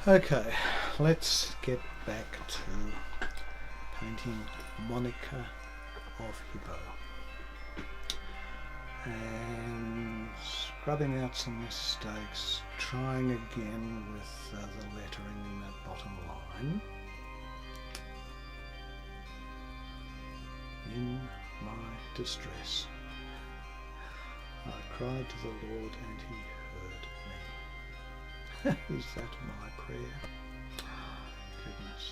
Okay, let's get back to painting Monica of Hippo and scrubbing out some mistakes, trying again with the lettering in that bottom line. In my distress, I cried to the Lord and he heard me. Is that my prayer? Goodness.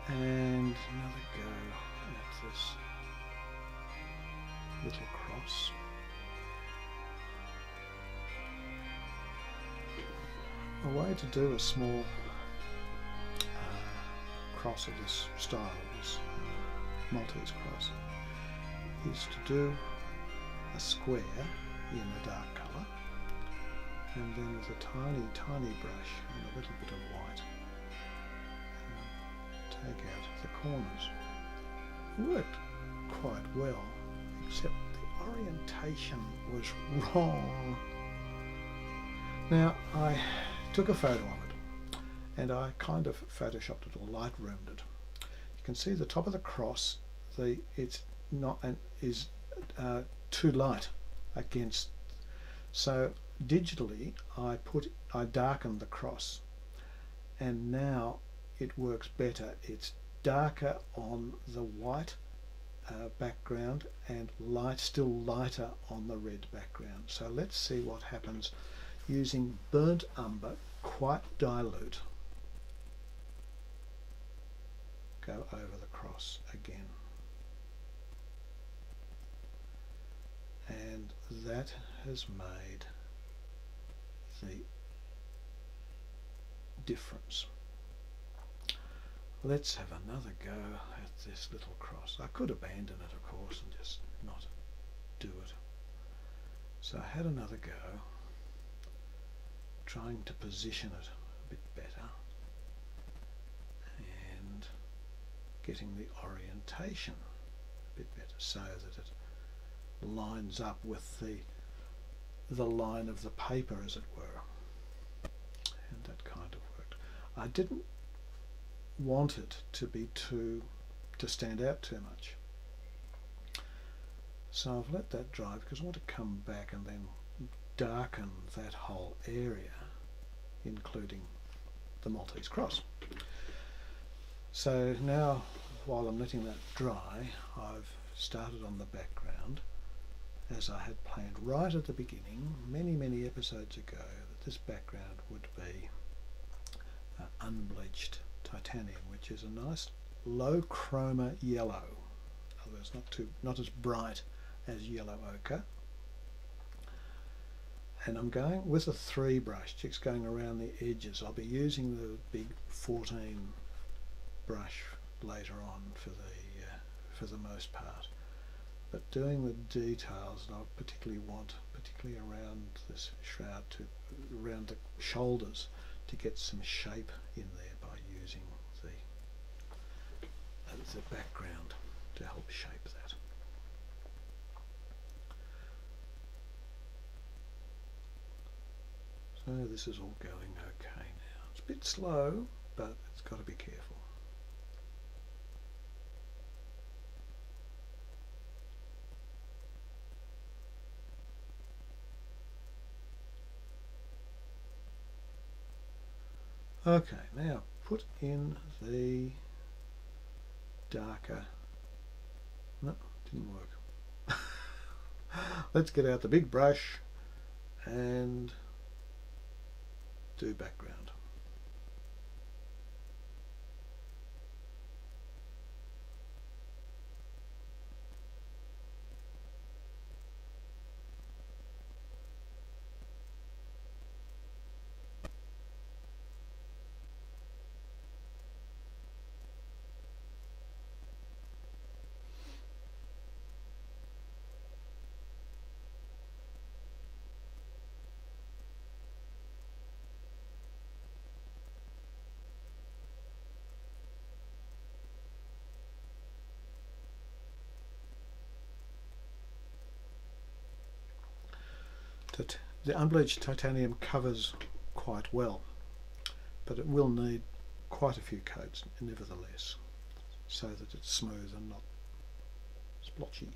And another go at this little cross. A way to do a small cross of this style, this Maltese cross, is to do a square in a dark colour, and then with a tiny brush and a little bit of white take out the corners. It worked quite well, except the orientation was wrong. Now I took a photo of it and I kind of photoshopped it or lightroomed it. You can see the top of the cross, it's not and is too light against, so digitally I darkened the cross, and now it works better. It's darker on the white background and still lighter on the red background. So let's see what happens using burnt umber, quite dilute. Go over the cross again, and that has made the difference. Let's have another go at this little cross. I could abandon it, of course, and just not do it. So I had another go, trying to position it a bit better and getting the orientation a bit better so that it lines up with the line of the paper, as it were, and that kind of worked. I didn't want it to be to stand out too much, so I've let that dry because I want to come back and then darken that whole area, including the Maltese cross. So now, while I'm letting that dry, I've started on the background as I had planned right at the beginning, many episodes ago, that this background would be unbleached titanium, which is a nice low chroma yellow. In other words, not as bright as yellow ochre. And I'm going with a 3 brush, just going around the edges. I'll be using the big 14 brush later on for the most part, but doing the details I particularly around this shroud, around the shoulders, to get some shape in there by using the background to help shape that. So this is all going okay now. It's a bit slow, but it's got to be careful. Okay, now put in the darker. No, didn't work. Let's get out the big brush and do background. The unbleached titanium covers quite well, but it will need quite a few coats nevertheless, so that it's smooth and not splotchy.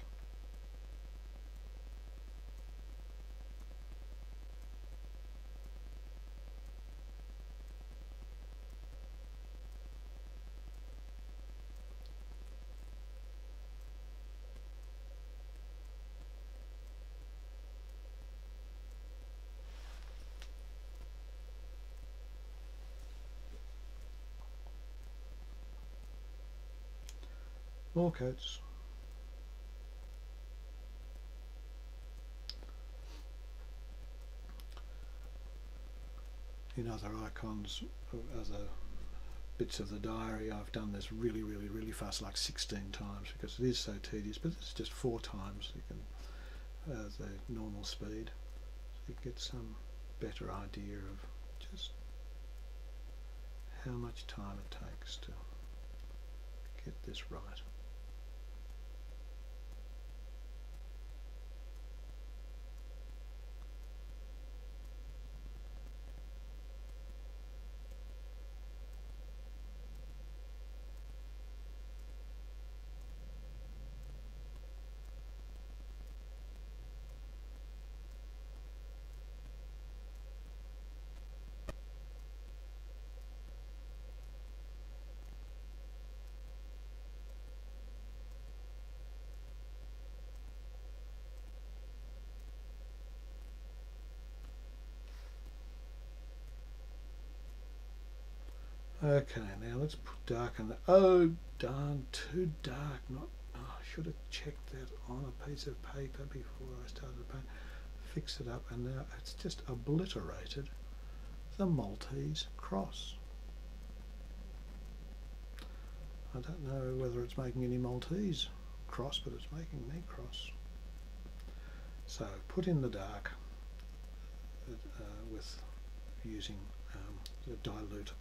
More coats. In other icons, other bits of the diary, I've done this really fast, like 16 times, because it is so tedious, but it's just 4 times you can the normal speed, so you get some better idea of just how much time it takes to get this right. Okay, now let's darken that. Oh darn, too dark. Not. Oh, I should have checked that on a piece of paper before I started the paint. Fix it up, and now it's just obliterated the Maltese cross. I don't know whether it's making any Maltese cross, but it's making me cross. So put in the dark with using the dilute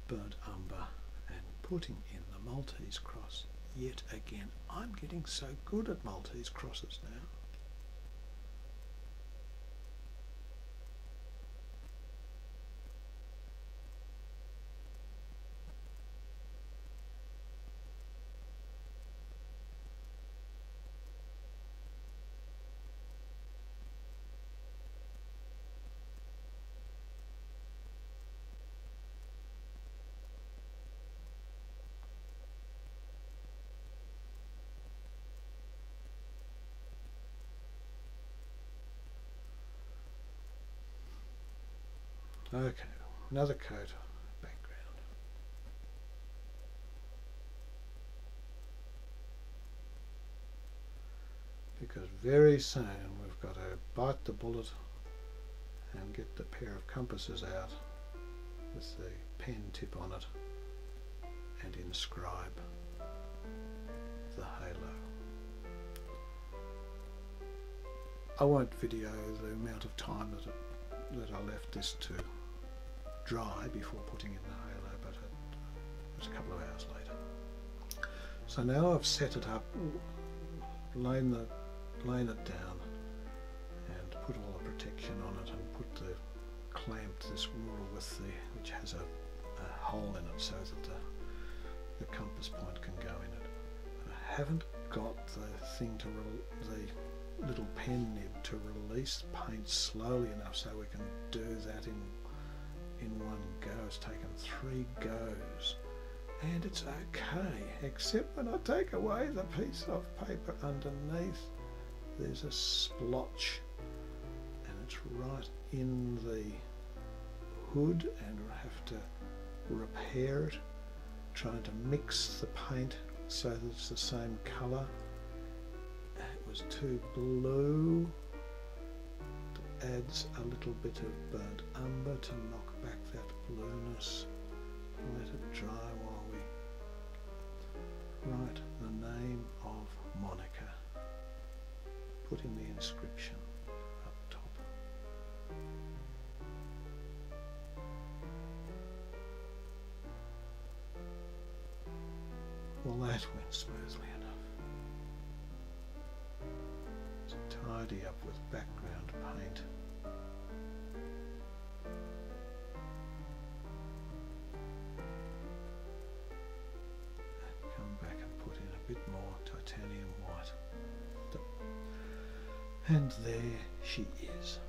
burnt umber and putting in the Maltese cross yet again. I'm getting so good at Maltese crosses now. Okay, another coat background. Because very soon we've got to bite the bullet and get the pair of compasses out with the pen tip on it and inscribe the halo. I won't video the amount of time that I left this to dry before putting in the halo, but it was a couple of hours later. So now I've set it up, lain it down and put all the protection on it, and clamped this rule with which has a hole in it so that the compass point can go in it. I haven't got the thing the little pen nib to release the paint slowly enough so we can do that in one go. It's taken 3 goes, and it's okay, except when I take away the piece of paper underneath, there's a splotch, and it's right in the hood, and I have to repair it, trying to mix the paint so that it's the same colour. It was too blue. It adds a little bit of burnt umber to knock back that blueness. Let it dry while we write the name of Monica. Put in the inscription up top. Well, that went smoothly enough. Tidy up with background paint. And there she is.